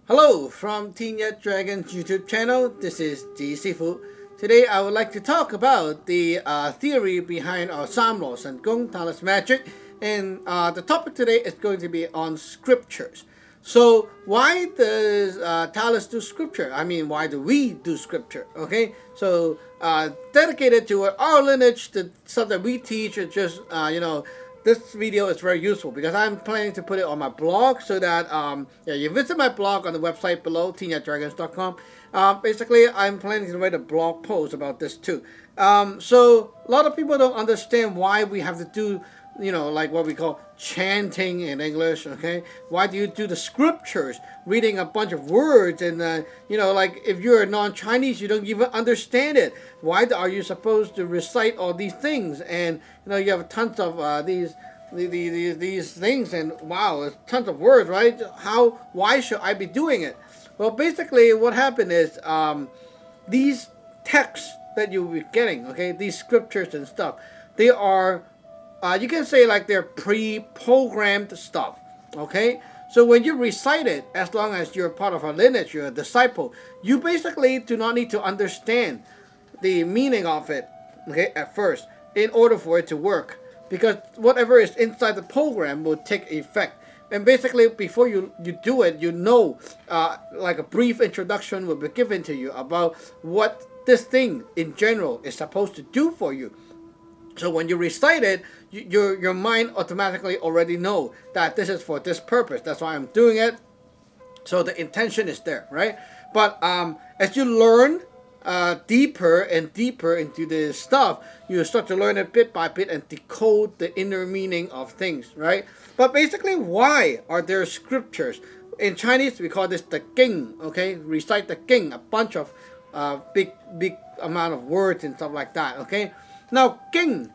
Hello from Yat Dragon's YouTube channel. This is Ji Sifu. Today I would like to talk about the theory behind our Saam Law Sun Gung, Taoist Magic, and the topic today is going to be on scriptures. So why does Taoist do scripture? I mean, why do we do scripture? Okay, so dedicated to our lineage, the stuff that we teach, is just this video is very useful because I'm planning to put it on my blog so that you visit my blog on the website below, teenyadragons.com. Basically, I'm planning to write a blog post about this too. So a lot of people don't understand why we have to do, like what we call chanting in English, okay? Why do you do the scriptures, reading a bunch of words, and like if you're a non-Chinese, you don't even understand it. Why are you supposed to recite all these things? And you have tons of these things, and wow, it's tons of words, right? Why should I be doing it? Well, basically what happened is these texts that you'll be getting, okay, these scriptures and stuff, they are you can say like they're pre-programmed stuff, okay? So when you recite it, as long as you're part of a lineage, you're a disciple, you basically do not need to understand the meaning of it, okay, at first, in order for it to work. Because whatever is inside the program will take effect. And basically, before you do it, like a brief introduction will be given to you about what this thing in general is supposed to do for you. So when you recite it, your mind automatically already know that this is for this purpose. That's why I'm doing it. So the intention is there, right? But as you learn deeper and deeper into this stuff, you start to learn it bit by bit and decode the inner meaning of things, right? But basically, why are there scriptures? In Chinese, we call this the Ging, okay? Recite the Ging, a bunch of big amount of words and stuff like that, okay? Now, Ging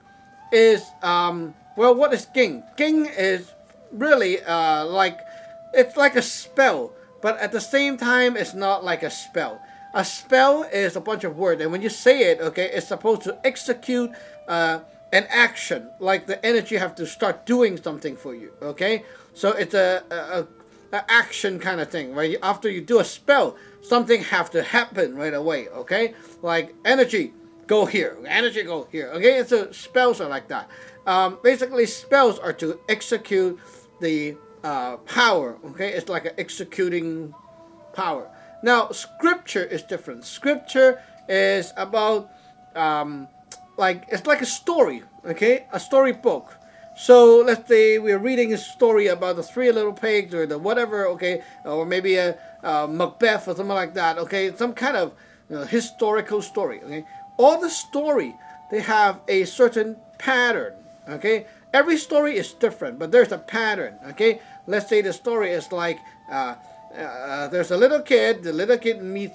is, well, what is Ging? Ging is really it's like a spell, but at the same time, it's not like a spell. A spell is a bunch of words, and when you say it, okay, it's supposed to execute an action, like the energy have to start doing something for you, okay? So it's a action kind of thing, right? After you do a spell, something have to happen right away, okay? Like energy, go here, energy, go here, okay? So spells are like that. Basically, spells are to execute the power, okay? It's like an executing power. Now, scripture is different. Scripture is about, it's like a story, okay? A storybook. So let's say we're reading a story about the Three Little Pigs or the whatever, okay? Or maybe a Macbeth or something like that, okay? Some kind of historical story, okay? All the story, they have a certain pattern, okay? Every story is different, but there's a pattern, okay? Let's say the story is like, there's a little kid. The little kid meet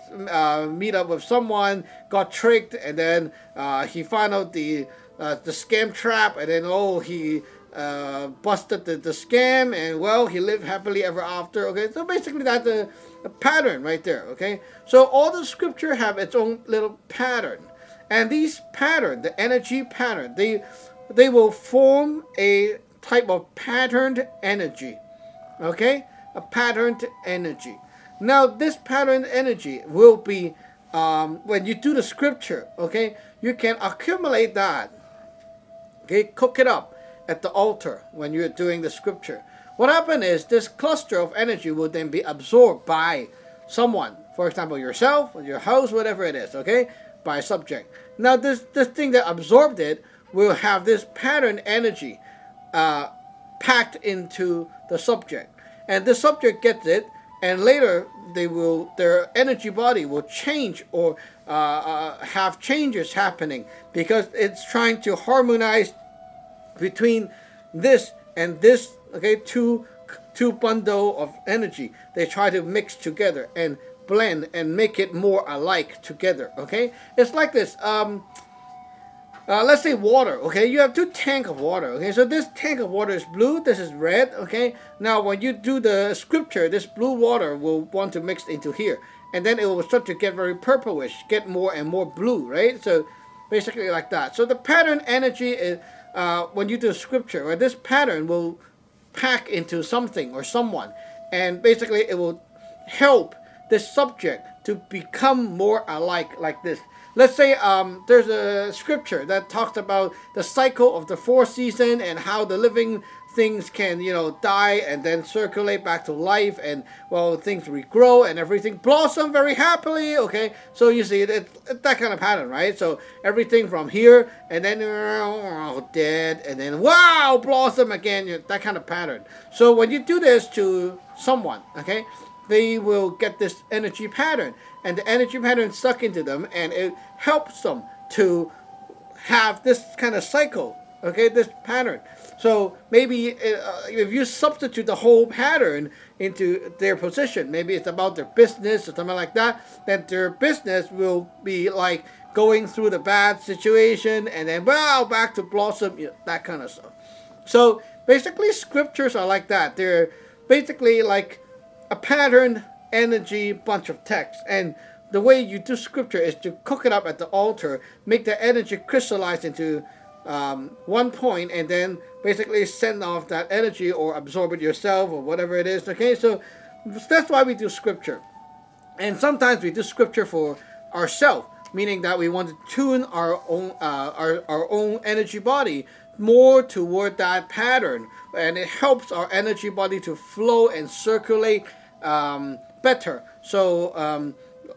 up with someone, got tricked, and then he found out the scam trap, and then he busted the scam, and well, he lived happily ever after. Okay, so basically that's a pattern right there. Okay, so all the scripture have its own little pattern, and these pattern, the energy pattern, they will form a type of patterned energy. Okay. A patterned energy. Now, this patterned energy will be, when you do the scripture, okay, you can accumulate that, okay, cook it up at the altar when you're doing the scripture. What happens is this cluster of energy will then be absorbed by someone, for example, yourself, or your house, whatever it is, okay, by a subject. Now, this thing that absorbed it will have this patterned energy packed into the subject. And the subject gets it, and later their energy body will change or have changes happening because it's trying to harmonize between this and this, okay, two bundle of energy. They try to mix together and blend and make it more alike together, okay? It's like this. Let's say water, okay? You have two tanks of water, okay? So this tank of water is blue, this is red, okay? Now when you do the scripture, this blue water will want to mix into here. And then it will start to get very purplish, get more and more blue, right? So basically like that. So the pattern energy is, when you do scripture, right, this pattern will pack into something or someone. And basically it will help the subject to become more alike like this. Let's say there's a scripture that talks about the cycle of the 4 seasons and how the living things can, die and then circulate back to life, and things regrow and everything blossom very happily. Okay, so you see it's that kind of pattern, right? So everything from here and then dead and then wow, blossom again, that kind of pattern. So when you do this to someone, okay, they will get this energy pattern, and the energy pattern stuck into them, and it helps them to have this kind of cycle, okay, this pattern. So maybe if you substitute the whole pattern into their position, maybe it's about their business or something like that, then their business will be like going through the bad situation and then back to blossom, that kind of stuff. So basically scriptures are like that. They're basically like a pattern energy bunch of text, and the way you do scripture is to cook it up at the altar, make the energy crystallize into one point, and then basically send off that energy or absorb it yourself or whatever it is. Okay, so that's why we do scripture. And sometimes we do scripture for ourselves, meaning that we want to tune our own energy body more toward that pattern, and it helps our energy body to flow and circulate better. So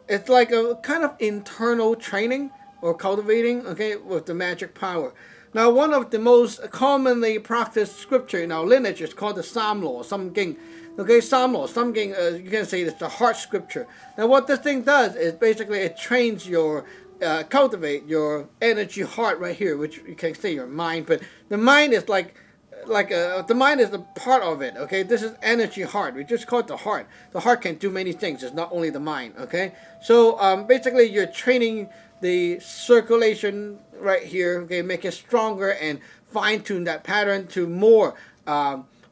it's like a kind of internal training or cultivating, okay, with the magic power. Now, one of the most commonly practiced scripture in our lineage is called the Saam Law Sun Gung. Okay, Saam Law Sun Gung, you can say it's the heart scripture. Now, what this thing does is basically it trains your cultivate your energy heart right here, which you can say your mind, but the mind is the mind is a part of it. Okay, this is energy heart. We just call it the heart. The heart can do many things. It's not only the mind. Okay, so basically you're training the circulation right here. Okay, make it stronger and fine tune that pattern to more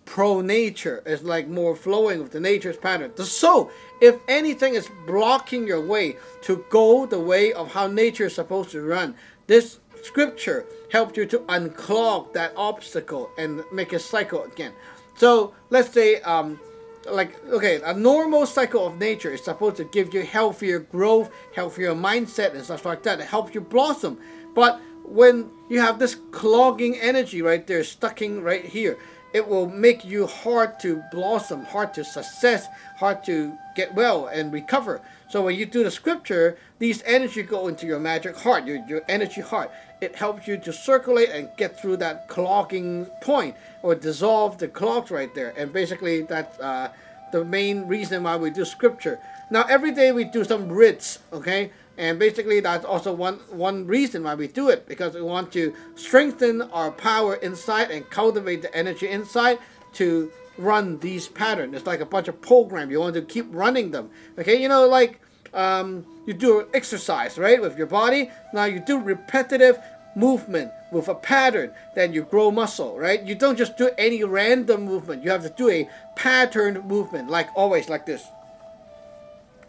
pro nature. It's like more flowing with the nature's pattern. So if anything is blocking your way to go the way of how nature is supposed to run, this scripture helps you to unclog that obstacle and make a cycle again. So let's say a normal cycle of nature is supposed to give you healthier growth, healthier mindset and stuff like that. It helps you blossom. But when you have this clogging energy right there, stucking right here, it will make you hard to blossom, hard to success, hard to get well and recover. So when you do the scripture, these energy go into your magic heart, your energy heart. It helps you to circulate and get through that clogging point or dissolve the clogs right there. And basically that's the main reason why we do scripture. Now every day we do some rites, okay? And basically that's also one reason why we do it, because we want to strengthen our power inside and cultivate the energy inside to run these patterns. It's like a bunch of programs. You want to keep running them. Okay, you do exercise, right, with your body. Now you do repetitive movement with a pattern, then you grow muscle, right? You don't just do any random movement. You have to do a patterned movement, like always like this.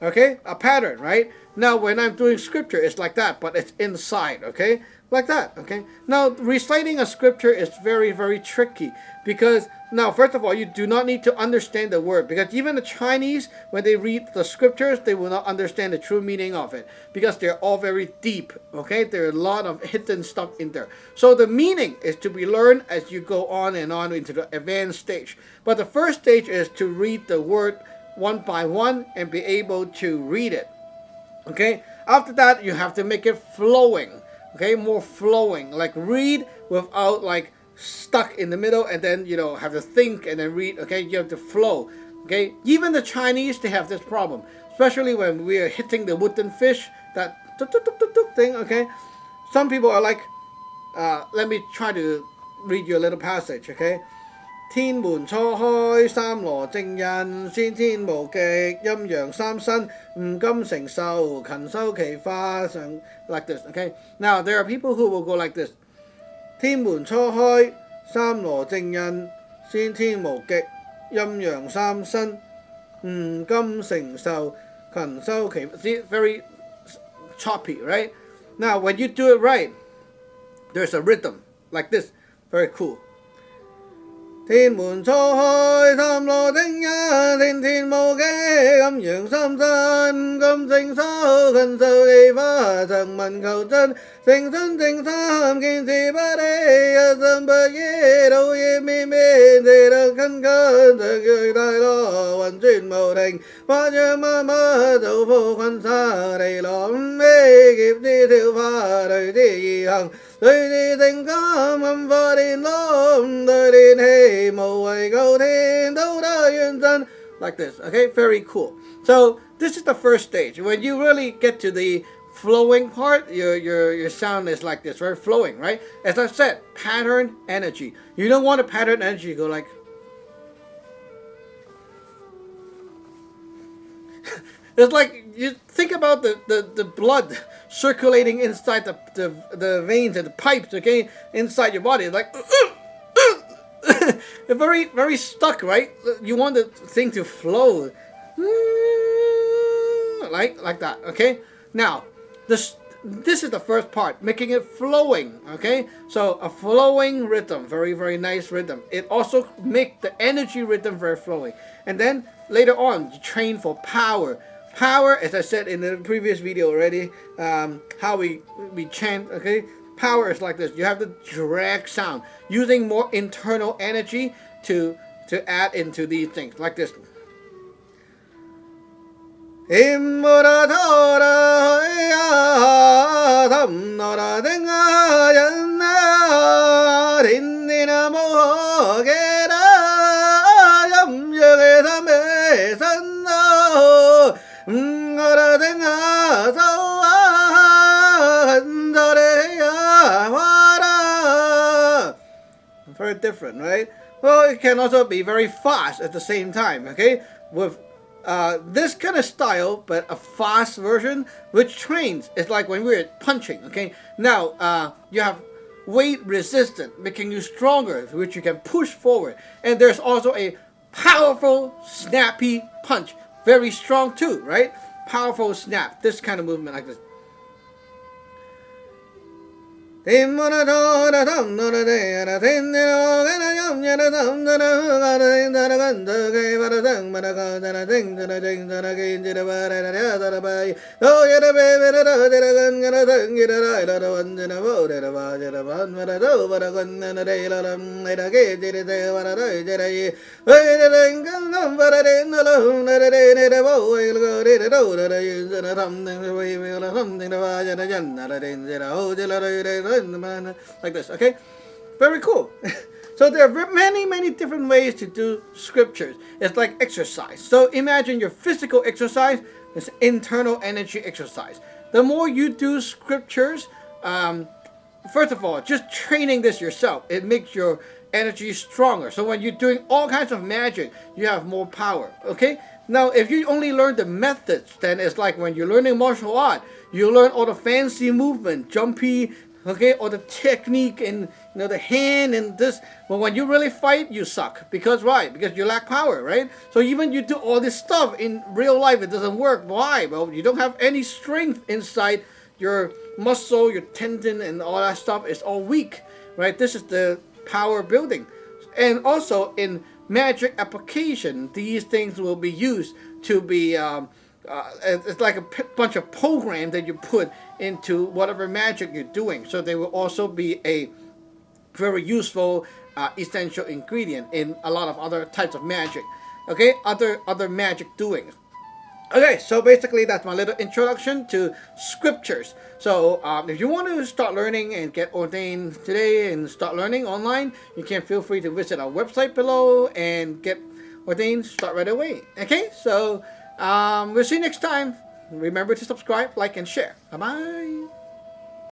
Okay, a pattern, right? Now when I'm doing scripture, it's like that, but it's inside, okay? Like that, okay? Now reciting a scripture is very, very tricky, because now first of all, you do not need to understand the word, because even the Chinese, when they read the scriptures, they will not understand the true meaning of it, because they're all very deep, okay? There are a lot of hidden stuff in there. So the meaning is to be learned as you go on and on into the advanced stage. But the first stage is to read the word one by one and be able to read it. Okay, after that you have to make it flowing, okay, more flowing, like read without like stuck in the middle and then have to think and then read. Okay, you have to flow. Okay, even the Chinese, they have this problem, especially when we are hitting the wooden fish, that thing. Okay, some people are like, let me try to read you a little passage. Okay, 天門初開，三羅正印，先天無極，陰陽三身，唔甘承受，勤修其法上 like this. Okay, now there are people who will go like this. 天門初開，三羅正印，先天無極，陰陽三身，唔甘承受，勤修其法. See, very choppy, right? Now when you do it right, there's a rhythm like this. Very cool. 天門初開三羅正一，天天無忌陰陽三身，金正手近受地法，曾問求真，誠信正心見事不離，一心不依道業綿綿，地德勤勤常具大樂，運轉無停，法讓萬物造福群生，地樂五味劫之調法，隨之而行，隨之成金暗化連絡，對連氣無為求天道德願真 like this. Okay, very cool. So this is the first stage. When you really get to the flowing part, your sound is like this, right? Flowing, right? As I said, pattern energy. You don't want a pattern energy go like it's like you think about the blood circulating inside the veins and the pipes, okay, inside your body. It's like it's very, very stuck, right? You want the thing to flow like that, okay? Now, this is the first part, making it flowing, okay? So a flowing rhythm, very, very nice rhythm. It also makes the energy rhythm very flowing. And then later on, you train for power. Power, as I said in the previous video already, how we chant, okay? Power is like this. You have the drag sound, using more internal energy to add into these things, like this. Very different, right? Well, it can also be very fast at the same time, okay? With this kind of style, but a fast version, which trains. It's like when we're punching, okay? Now, you have weight resistant, making you stronger, which you can push forward. And there's also a powerful, snappy punch. Very strong too, right? Powerful snap. This kind of movement like this. Like this, okay? Very cool. So there are many different ways to do scriptures. It's like exercise. So imagine your physical exercise is internal energy exercise. The more you do scriptures, first of all, just training this yourself, it makes your energy stronger. So when you're doing all kinds of magic, you have more power, okay? Now, if you only learn the methods, then it's like when you're learning martial art, you learn all the fancy movement, jumpy, okay, or the technique and the hand and this. But when you really fight, you suck. Because why? Because you lack power, right? So even you do all this stuff in real life, it doesn't work. Why? Well, you don't have any strength inside your muscle, your tendon, and all that stuff. It's all weak, right? This is the power building. And also in magic application, these things will be used to be it's like a bunch of programs that you put into whatever magic you're doing. So they will also be a very useful essential ingredient in a lot of other types of magic. Okay, other magic doings. Okay, so basically that's my little introduction to scriptures. So if you want to start learning and get ordained today and start learning online, you can feel free to visit our website below and get ordained, start right away. Okay, so we'll see you next time. Remember to subscribe, like, and share. Bye-bye.